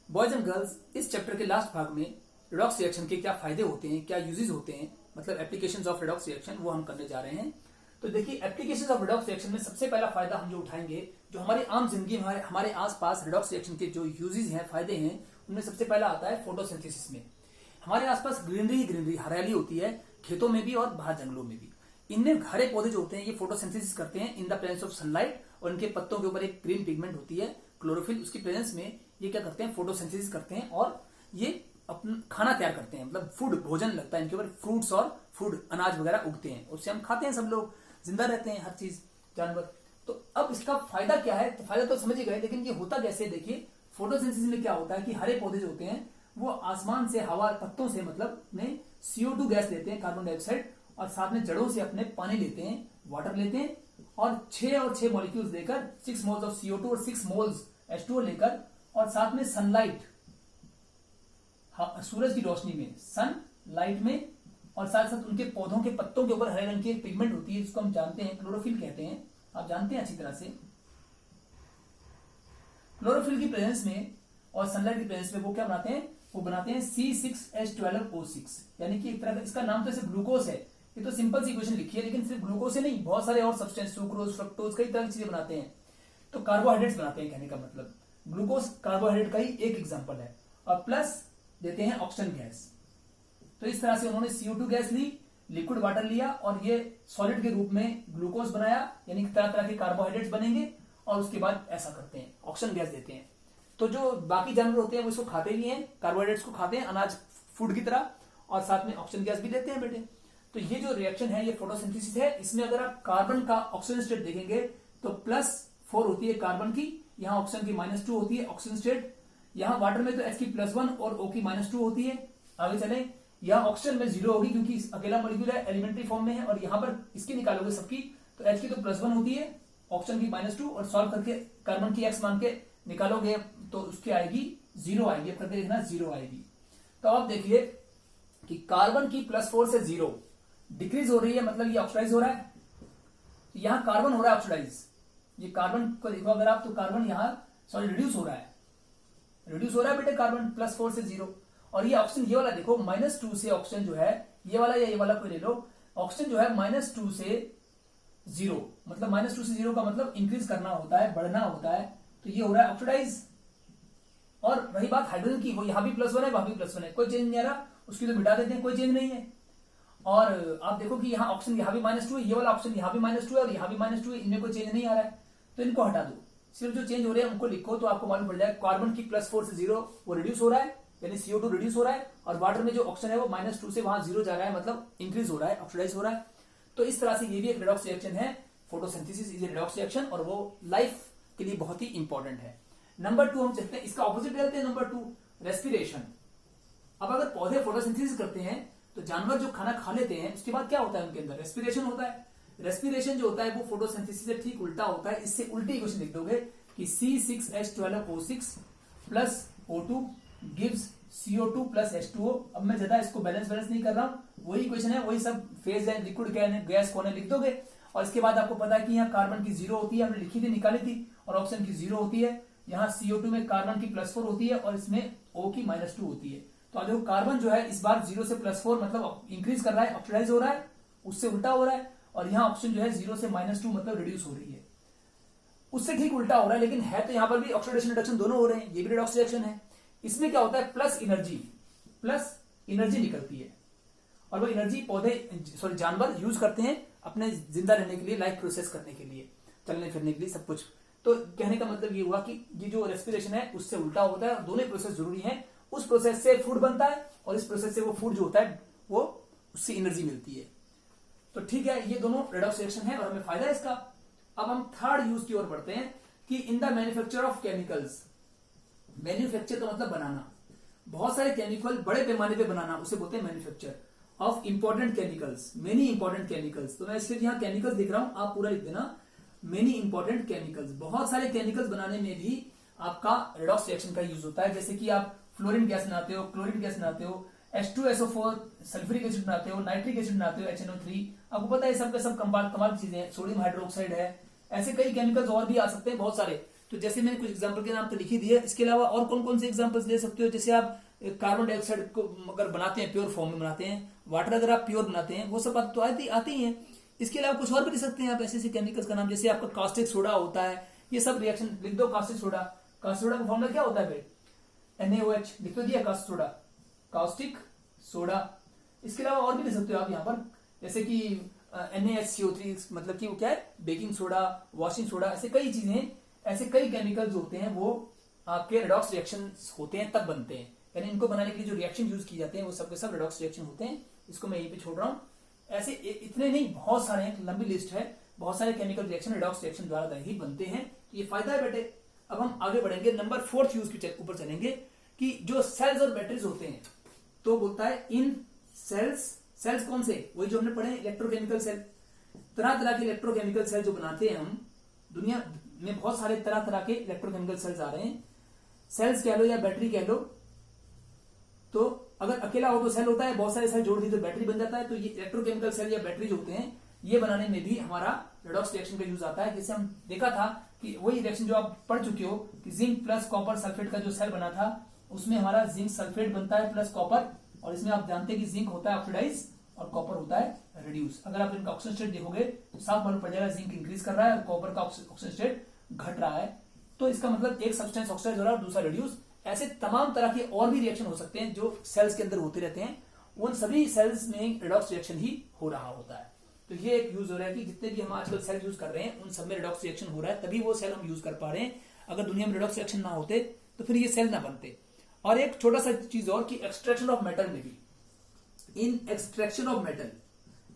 Boys and girls, इस chapter के last भाग में रेडॉक्स रिएक्शन के क्या फायदे होते हैं, क्या यूजेस होते हैं, मतलब एप्लीकेशंस ऑफ रेडॉक्स रिएक्शन, वो हम करने जा रहे हैं। तो देखिए, एप्लीकेशंस ऑफ रेडॉक्स रिएक्शन में सबसे पहला फायदा हम जो उठाएंगे, जो हमारी आम जिंदगी में हमारे आसपास रेडॉक्स रिएक्शन के जो यूजेस हैं, फायदे हैं, उनमें सबसे पहला आता है फोटोसिंथेसिस में। हमारे आसपास ग्रीनरी ही ग्रीनरी, हरियाली होती है, खेतों में भी और बाहर जंगलों में भी। इनमें हरे पौधे जो होते हैं ये फोटोसिंथेसिस करते हैं इन द प्रेजेंस ऑफ सनलाइट, और इनके पत्तों के ऊपर एक ग्रीन पिगमेंट होती है क्लोरोफिल, उसकी प्रेजेंस में ये क्या करते हैं, फोटोसिंथेसिस करते हैं और ये अपना खाना तैयार करते हैं, मतलब फूड, भोजन लगता है इनके ऊपर, फ्रूट्स और फूड, अनाज वगैरह उगते हैं, उससे हम खाते हैं, सब लोग जिंदा रहते हैं, हर चीज, जानवर। तो अब इसका फायदा क्या है, तो फायदा तो समझ ही गए, लेकिन ये होता कैसे, देखिए फोटोसिंथेसिस में क्या होता है कि हरे पौधे जो होते हैं वो आसमान से, हवा, पत्तों से मतलब में CO2 गैस लेते हैं, कार्बन डाइऑक्साइड, और साथ में जड़ों से अपने पानी लेते हैं, वाटर लेते हैं, और 6 मॉलिक्यूल्स लेकर 6 मोल्स ऑफ CO2 और 6 मोल्स H2O लेकर, और साथ में सनलाइट, सूरज की रोशनी में, सन लाइट में, और साथ साथ उनके पौधों के पत्तों के ऊपर हरे रंग की एक पिगमेंट होती है जिसको हम जानते हैं क्लोरोफिल कहते हैं, आप जानते हैं अच्छी तरह से। क्लोरोफिल की प्रेजेंस में और सनलाइट की प्रेजेंस में वो क्या बनाते हैं, वो बनाते हैं C6H12O6, यानी कि एक तरह का, इसका नाम तो ऐसे ग्लूकोज है, ये तो सिंपल सी इक्वेशन लिखी है, लेकिन सिर्फ ग्लूकोज से नहीं, बहुत सारे और सब्सटेंस, सुक्रोज, फ्रक्टोज, कई तरह की चीजें बनाते हैं, तो कार्बोहाइड्रेट्स बनाते हैं, कहने का मतलब ग्लूकोज कार्बोहाइड्रेट का ही एक एग्जांपल है, और प्लस देते हैं ऑक्सीजन गैस। तो इस तरह से उन्होंने CO2 गैस ली, लिक्विड वाटर लिया, और ये सॉलिड के रूप में ग्लूकोज बनाया, यानी तरह तरह के कार्बोहाइड्रेट्स बनेंगे, और उसके बाद ऐसा करते हैं, ऑक्सीजन गैस देते हैं। तो जो बाकी जानवर होते हैं वो इसको खाते भी हैं, कार्बोहाइड्रेट्स को खाते हैं अनाज, फूड की तरह, और साथ में ऑक्सीजन गैस भी देते हैं बेटे। तो ये जो रिएक्शन है ये फोटोसिंथेसिस है। इसमें अगर आप कार्बन का ऑक्सीजन स्टेट देखेंगे तो +4 होती है कार्बन की, यहाँ ऑक्सीजन की -2 होती है ऑक्सीजन स्टेट, यहाँ वाटर में तो H की +1 और O की -2 होती है। आगे चले, यहाँ ऑक्सीजन में 0 होगी क्योंकि अकेला मॉलिक्यूल है, एलिमेंट्री फॉर्म में है, और यहाँ पर इसकी निकालोगे सबकी तो H की तो +1 होती है, ऑक्सीजन की -2, और सॉल्व करके कार्बन की X मान के निकालोगे तो उसकी आएगी 0 आएगी, अब करके देखना 0 आएगी। तो अब देखिए कि कार्बन की +4 से 0 डिक्रीज हो रही है, मतलब ये ऑक्सीडाइज हो रहा है, यहां कार्बन हो रहा है ऑक्सीडाइज, ये कार्बन को देखो अगर आप, तो कार्बन यहां सॉरी रिड्यूस हो रहा है, रिड्यूस हो रहा है बेटे कार्बन +4 से 0, और ये ऑक्सीजन, ये वाला देखो -2 से ऑक्सीजन जो है, ये वाला या ये वाला कोई ले लो, ऑक्सीजन जो है -2 से 0, मतलब -2 से 0 का मतलब इंक्रीज करना होता है, बढ़ना होता है, तो ये हो रहा है ऑक्सीडाइज। और रही बात हाइड्रोजन की, वो यहां भी +1 है, वहां भी +1 है, कोई चेंज नहीं आ रहा, उसकी तो मिटा देते हैं, कोई चेंज नहीं है। और आप देखो कि यहाँ ऑक्सीजन यहाँ भी -2 है, ये वाला ऑक्सीजन यहाँ भी -2 है, और यहाँ भी -2 है, इनमें कोई चेंज नहीं आ रहा है, तो इनको हटा दो, सिर्फ जो चेंज हो रहे हैं उनको लिखो, तो आपको मालूम पड़ जाएगा कार्बन की +4 से 0 वो रिड्यूस हो रहा है, यानी CO2 रिड्यूस हो रहा है, और वाटर में जो ऑक्सीजन है वो -2 से वहां 0 जा रहा है, मतलब इंक्रीज हो रहा है, ऑक्सीडाइज हो रहा है। तो इस तरह से ये भी एक रेडॉक्स रिएक्शन है, photosynthesis is a redox reaction, और वो लाइफ के लिए बहुत ही इंपॉर्टेंट है। नंबर 2 हम चलते हैं, इसका ऑपोजिट लेते हैं, नंबर 2 रेस्पिरेशन। अब अगर पौधे फोटोसिंथेसिस करते हैं तो जानवर जो खाना खा लेते हैं उसके बाद क्या होता है, उनके अंदर रेस्पिरेशन होता है। रेस्पिरेशन जो होता है वो फोटोसिंथेसिस से ठीक उल्टा होता है, इससे उल्टी इक्वेशन लिख दोगे कि C6H12O6 + O2 gives CO2 + H2O। अब मैं ज्यादा इसको बैलेंस नहीं कर रहा हूं, वही इक्वेशन है, वही सब फेज है, लिक्विड गैस कौन है लिख दोगे, और इसके बाद आपको पता है कि यहाँ कार्बन की 0 होती है, हमने लिखी थी, निकाली थी, और ऑक्सीजन की 0 होती है, यहाँ CO2 में कार्बन की +4 होती है, और इसमें O की -2 होती है। तो देखो कार्बन जो है इस बार 0 से +4 मतलब इंक्रीज कर रहा है, ऑक्सीडाइज हो रहा है, उससे उल्टा हो रहा है, और यहाँ ऑक्सीजन जो है 0 से -2 मतलब रिड्यूस हो रही है, उससे ठीक उल्टा हो रहा है, लेकिन है तो यहाँ पर भी ऑक्सीडेशन रिडक्शन दोनों हो रहे हैं, ये भी रेडॉक्स रिएक्शन है। इसमें क्या होता है, प्लस एनर्जी निकलती है, और वो एनर्जी पौधे जानवर यूज करते हैं अपने जिंदा रहने के लिए, लाइफ प्रोसेस करने के लिए, चलने फिरने के लिए, सब कुछ। तो कहने का मतलब ये हुआ कि ये जो रेस्पिरेशन है उससे उल्टा होता है, और दोनों प्रोसेस जरूरी है, उस प्रोसेस से फूड बनता है, और इस प्रोसेस से वो फूड जो होता है वो उससे एनर्जी मिलती है। तो ठीक है, ये दोनों रेडॉक्स रिएक्शन है और हमें फायदा है इसका। अब हम थर्ड यूज की ओर बढ़ते हैं कि in the manufacture of chemicals, manufacture का मतलब बनाना, बहुत सारे केमिकल बड़े पैमाने पे बनाना, उसे बोलते हैं manufacture of important chemicals, many important chemicals. तो मैं सिर्फ यहाँ केमिकल्स लिख रहा हूं, आप पूरा लिख देना, मेनी इंपॉर्टेंट केमिकल्स। बहुत सारे केमिकल्स बनाने में भी आपका रेडॉक्स रिएक्शन का यूज होता है, जैसे कि आप फ्लोरीन गैस बनाते हो, क्लोरीन गैस बनाते हो, H2SO4 सल्फ्यूरिक एसिड बनाते हो, नाइट्रिक एसिड बनाते हो, HNO3, आपको पता है सब के सब कमाल की चीजें हैं, सोडियम हाइड्रोक्साइड है, ऐसे कई केमिकल्स और भी आ सकते हैं बहुत सारे, तो जैसे मैंने कुछ एग्जांपल के नाम तो लिख ही दिए, इसके अलावा और कौन कौन से एग्जांपल्स ले सकते हो? जैसे आप कार्बन डाइऑक्साइड को अगर बनाते हैं प्योर फॉर्म में बनाते हैं, वाटर अगर आप प्योर बनाते हैं, वो सब बात तो आती ही है। इसके अलावा कुछ और भी लिख सकते हैं आप ऐसे ऐसे केमिकल्स का नाम, जैसे आपका कास्टिक सोडा होता है, ये सब रिएक्शन लिख दो। कास्टिक सोडा का फॉर्मूला क्या होता है भाई? NaOH लिख तो दिया, कास्टिक सोडा, कास्टिक सोडा। इसके अलावा और भी लिख सकते हो आप यहाँ पर, जैसे कि NaHCO3, मतलब कि वो क्या है? बेकिंग सोडा, वॉशिंग सोडा, ऐसे कई चीजें, ऐसे कई केमिकल्स होते हैं वो आपके रेडॉक्स रिएक्शन होते हैं तब बनते हैं। यानी इनको बनाने के लिए जो रिएक्शन यूज किए जाते हैं वो सब के सब रेडॉक्स रिएक्शन होते हैं। इसको मैं यहीं पे छोड़ रहा हूँ। ऐसे इतने नहीं, बहुत सारे हैं, लंबी लिस्ट है, बहुत सारे केमिकल रिएक्शन रेडॉक्स रिएक्शन द्वारा ही बनते हैं। ये फायदा है बेटे। अब हम आगे बढ़ेंगे, नंबर 4 यूज के ऊपर चलेंगे कि जो सेल्स और बैटरीज होते हैं, तो बोलता है इन सेल्स कौन से? वही जो हमने पढ़े इलेक्ट्रोकेमिकल सेल। तरह तरह के इलेक्ट्रोकेमिकल सेल जो बनाते हैं हम, दुनिया में बहुत सारे तरह तरह के इलेक्ट्रोकेमिकल सेल्स आ रहे हैं। सेल्स कह लो या बैटरी कह लो, तो अगर अकेला हो तो सेल होता है, बहुत सारे सेल जोड़ दी तो बैटरी बन जाता है। तो ये इलेक्ट्रोकेमिकल सेल या बैटरी जो होते हैं, ये बनाने में भी हमारा रेडॉक्स रिएक्शन का यूज आता है। जैसे हम देखा था कि वही रिएक्शन जो आप पढ़ चुके हो कि जिंक प्लस कॉपर सल्फेट का जो सेल बना था, उसमें हमारा जिंक सल्फेट बनता है प्लस कॉपर, और इसमें आप जानते हैं कि जिंक होता है ऑक्सीडाइज और कॉपर होता है रिड्यूस। अगर आप इनका ऑक्सीजन स्टेट देखोगे तो साफ मालूम पड़ जाएगा जिंक इंक्रीज कर रहा है और कॉपर का ऑक्सीजन स्टेट घट रहा है। तो इसका मतलब एक सब्सटेंस ऑक्सीडाइज हो रहा है और दूसरा रिड्यूस। ऐसे तमाम तरह के और भी रिएक्शन हो सकते हैं जो सेल्स के अंदर होते रहते हैं, उन सभी सेल्स में रेडॉक्स रिएक्शन ही हो रहा होता है। तो ये एक यूज हो रहा है कि जितने भी हम आजकल सेल यूज कर रहे हैं उन सब में रेडॉक्स रिएक्शन हो रहा है, तभी वो सेल हम यूज कर पा रहे हैं। अगर दुनिया में रेडॉक्स रिएक्शन ना होते तो फिर ये सेल ना बनते। और एक छोटा सा चीज और कि एक्सट्रैक्शन ऑफ मेटल में भी, in extraction of metal,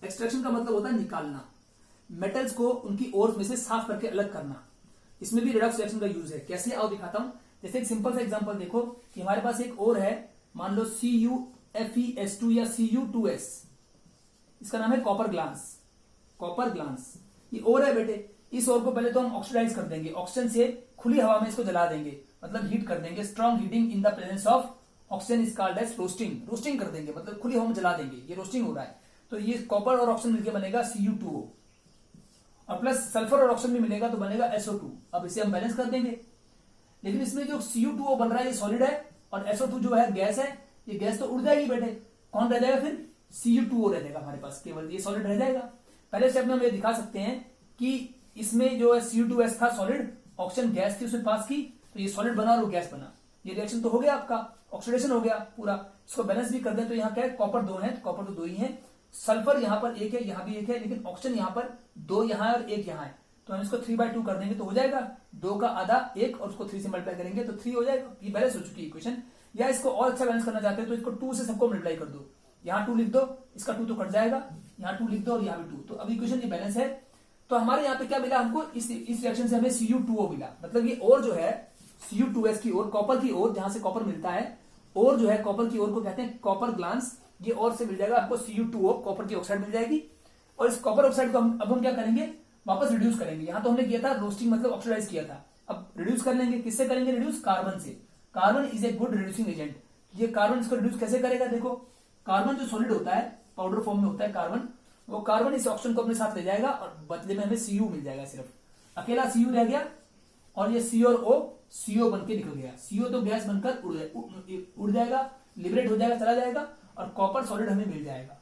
extraction का मतलब होता है निकालना, मेटल्स को उनकी ओर में से साफ करके अलग करना, इसमें भी रेडॉक्स रिएक्शन का यूज है। कैसे आओ दिखाता हूं। जैसे एक सिंपल सा एग्जांपल देखो कि हमारे पास एक और है, मान लो CuFeS2 या Cu2S, इसका नाम है कॉपर ग्लास। कॉपर ग्लास ये और है बेटे। इस और को पहले तो हम ऑक्सीडाइज कर देंगे, ऑक्सीजन से खुली हवा में इसको जला देंगे, मतलब हीट कर देंगे। Strong heating in the presence of oxygen is called as roasting. Roasting कर देंगे मतलब खुली हवा में जला देंगे, ये रोस्टिंग हो रहा है। तो ये कॉपर और ऑक्सीजन मिलकर बनेगा Cu2O, और प्लस सल्फर और ऑक्सीजन भी मिलेगा तो बनेगा SO2। अब इसे हम बैलेंस कर देंगे, लेकिन इसमें जो Cu2O बन रहा है ये सॉलिड है और SO2 जो है गैस है। ये गैस तो उड़ जाएगी बेटे, कौन रह जाएगा फिर? Cu2O रह जाएगा हमारे पास, केवल ये सॉलिड रह जाएगा। पहले स्टेप में हम ये दिखा सकते हैं कि इसमें जो है Cu2S था सॉलिड, ऑक्सीजन गैस थी उसमें पास की, तो ये सॉलिड बना और वो गैस बना। ये रिएक्शन तो हो गया आपका, ऑक्सीडेशन हो गया पूरा। इसको बैलेंस भी कर दें तो यहाँ क्या है? कॉपर 2 है, तो कॉपर तो 2 ही है। सल्फर यहाँ पर 1 है, यहाँ भी 1 है, लेकिन ऑक्सीजन यहाँ पर 2 यहाँ है और 1 यहाँ है, तो हम इसको 3/2 कर देंगे तो हो जाएगा। 2 का आधा 1 और उसको 3 से मल्टीप्लाई करेंगे तो 3 हो जाएगा। ये बैलेंस हो चुकी है इक्वेशन। या इसको और अच्छा बैलेंस करना चाहते हो तो इसको 2 से सबको मल्टीप्लाई कर दो, यहाँ 2 लिख दो, इसका 2 तो कट जाएगा, यहाँ 2 लिख दो और यहाँ भी 2, तो अब इक्वेशन ये बैलेंस है। तो हमारे यहाँ पे क्या मिला हमको? इस रिएक्शन से हमें Cu2O मिला, मतलब ये और जो है Cu2S की ओर, कॉपर की ओर, जहां से कॉपर मिलता है, और जो है कॉपर की ओर को कहते हैं कॉपर ग्लांस। ये और से मिल जाएगा आपको Cu2O, कॉपर की ऑक्साइड मिल जाएगी। और इस कॉपर ऑक्साइड को अब हम क्या करेंगे? वापस रिड्यूस करेंगे। यहां तो हमने किया था रोस्टिंग, मतलब ऑक्सीडाइज किया था। अब रिड्यूस कर लेंगे, किससे करेंगे रिड्यूस? कार्बन से। Carbon is a good reducing agent. ये कार्बन इसको रिड्यूस कैसे करेगा? देखो, कार्बन जो सॉलिड होता है, पाउडर फॉर्म में होता है कार्बन, वो कार्बन इस ऑक्सीजन को अपने साथ ले जाएगा और बदले में हमें Cu मिल जाएगा। सिर्फ अकेला Cu रह गया और ये C और O CO बन के निकल गया। CO तो गैस बनकर उड़ जाएगा, लिबरेट हो जाएगा, चला जाएगा, और कॉपर सॉलिड हमें मिल जाएगा।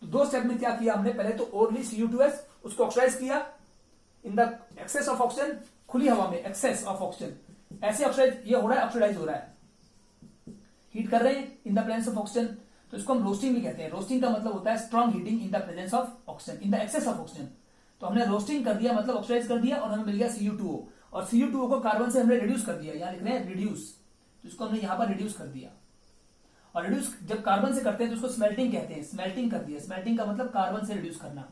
तो 2 स्टेप में क्या किया हमने? पहले तो ओरली Cu2S, उसको ऑक्सीडाइज किया in the excess of oxygen, खुली हवा में एक्सेस ऑफ ऑक्सीजन, ऐसे ऑक्सीडाइज ये हो रहा है, ऑक्सीडाइज हो रहा है, हीट कर रहे हैं इन द प्रेजेंस ऑफ ऑक्सीजन। तो इसको हम रोस्टिंग भी कहते हैं। रोस्टिंग का मतलब होता है strong heating in the presence of oxygen, in the excess of oxygen. तो हमने रोस्टिंग कर दिया, मतलब ऑक्सीडाइज कर दिया, और हमें मिल गया Cu2O, और Cu2O को कार्बन से हमने रिड्यूस कर दिया, यहां लिख रहे हैं रिड्यूस, तो इसको हमने यहां पर रिड्यूस कर दिया। और रिड्यूस जब कार्बन से करते हैं तो उसको स्मेल्टिंग कहते हैं। स्मेल्टिंग कर दिया, स्मेल्टिंग का मतलब कार्बन से रिड्यूस करना।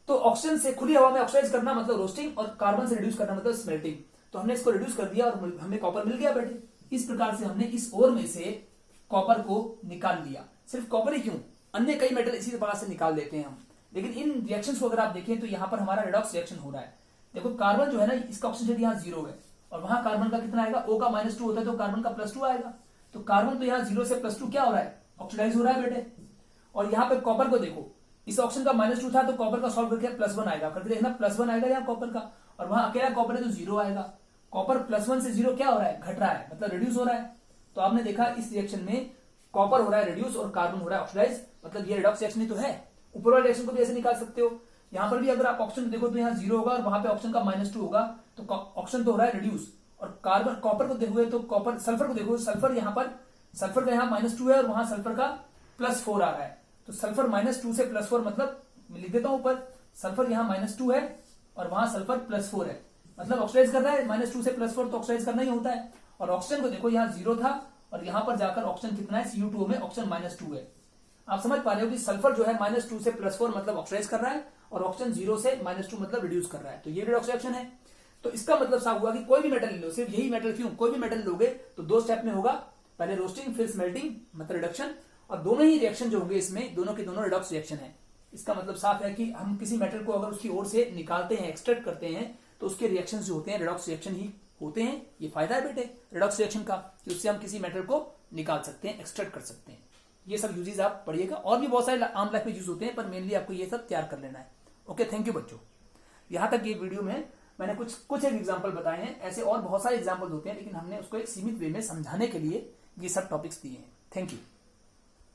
तो ऑक्सीजन से खुली हवा में ऑक्सीडाइज करना मतलब रोस्टिंग, और कार्बन से रिड्यूस करना मतलब स्मेल्टिंग। तो हमने इसको रिड्यूस कर दिया और हमें कॉपर मिल गया बेटे। इस प्रकार से हमने इस ओर में से कॉपर को निकाल लिया। सिर्फ कॉपर ही क्यों, अन्य कई मेटल इसी प्रकार से निकाल लेते हैं हम। लेकिन इन रिएक्शंस को अगर आप देखें तो यहाँ पर हमारा रेडॉक्स रिएक्शन हो रहा है। देखो, कार्बन जो है ना, इसका ऑक्सीजन यहाँ 0 है, और वहां कार्बन का कितना आएगा? O का -2 होता है तो कार्बन का +2 आएगा। तो कार्बन तो यहाँ 0 से +2 क्या हो रहा है? ऑक्सीडाइज हो रहा है बेटे। और यहाँ पे कॉपर को देखो, इस ऑक्सीजन का -2 था तो कॉपर का सॉल्व करके +1 आएगा, करके देखना +1 आएगा यहाँ कॉपर का, और वहां अकेला कॉपर है तो 0 आएगा। कॉपर +1 से 0 क्या हो रहा है, घट रहा है, मतलब रिड्यूस हो रहा है। तो आपने देखा इस रिएक्शन में कॉपर हो रहा है रिड्यूस और कार्बन हो रहा है ऑक्सीडाइज, मतलब ये रिडॉक्स रिएक्शन ही तो है। ऊपर वाले रिएक्शन को भी ऐसे निकाल सकते हो। यहाँ पर भी अगर आप ऑक्सीजन देखो तो यहाँ 0 होगा और वहां पे ऑक्सीजन का -2 होगा, तो ऑक्सीजन तो हो रहा है रिड्यूस। और कार्बन कॉपर को देखोगे तो कॉपर सल्फर को देखोगे, सल्फर यहाँ पर सल्फर का यहाँ -2 है और वहां सल्फर का +4 आ रहा है। तो सल्फर -2 से +4 मतलब लिख देता हूं ऊपर, सल्फर यहाँ -2 है और वहां सल्फर +4 है, मतलब ऑक्सीडाइज कर रहा है। -2 से +4 तो ऑक्सीडाइज करना ही होता है। और ऑक्सीजन को देखो यहाँ 0 था और यहाँ पर जाकर ऑक्सीजन कितना है, Cu2 में ऑक्सीजन -2 है। आप समझ पा रहे हो कि सल्फर जो है -2 से +4 मतलब ऑक्सीडाइज कर रहा है और ऑक्सीजन 0 से -2 मतलब रिड्यूस कर रहा है। तो ये रिडॉक्स रिएक्शन है। तो इसका मतलब साफ हुआ कि कोई भी मेटल ले लो, सिर्फ यही मेटल क्यों, कोई भी मेटल लोगे तो 2 स्टेप में होगा, पहले रोस्टिंग फिर स्मेल्टिंग मतलब रिडक्शन, और दोनों ही रिएक्शन जो होंगे इसमें दोनों के दोनों रिडॉक्स रिएक्शन है। इसका मतलब साफ है कि हम किसी मेटल को अगर उसकी ओर से निकालते हैं, एक्सट्रैक्ट करते हैं, तो उसके रिएक्शन जो होते हैं रिडॉक्स रिएक्शन ही होते हैं। ये फायदा है बेटे रिडॉक्स रिएक्शन का कि उससे हम किसी मेटल को निकाल सकते हैं, एक्सट्रैक्ट कर सकते हैं। ये सब यूजेस आप पढ़िएगा, और भी बहुत सारे आम लाइफ में यूज होते हैं, पर मेनली आपको ये सब तैयार कर लेना है। ओके, थैंक यू बच्चों। यहाँ तक ये वीडियो में मैंने कुछ एक एग्जाम्पल बताए हैं, ऐसे और बहुत सारे एग्जाम्पल होते हैं, लेकिन हमने उसको एक सीमित वे में समझाने के लिए ये सब टॉपिक्स दिए हैं। Thank you.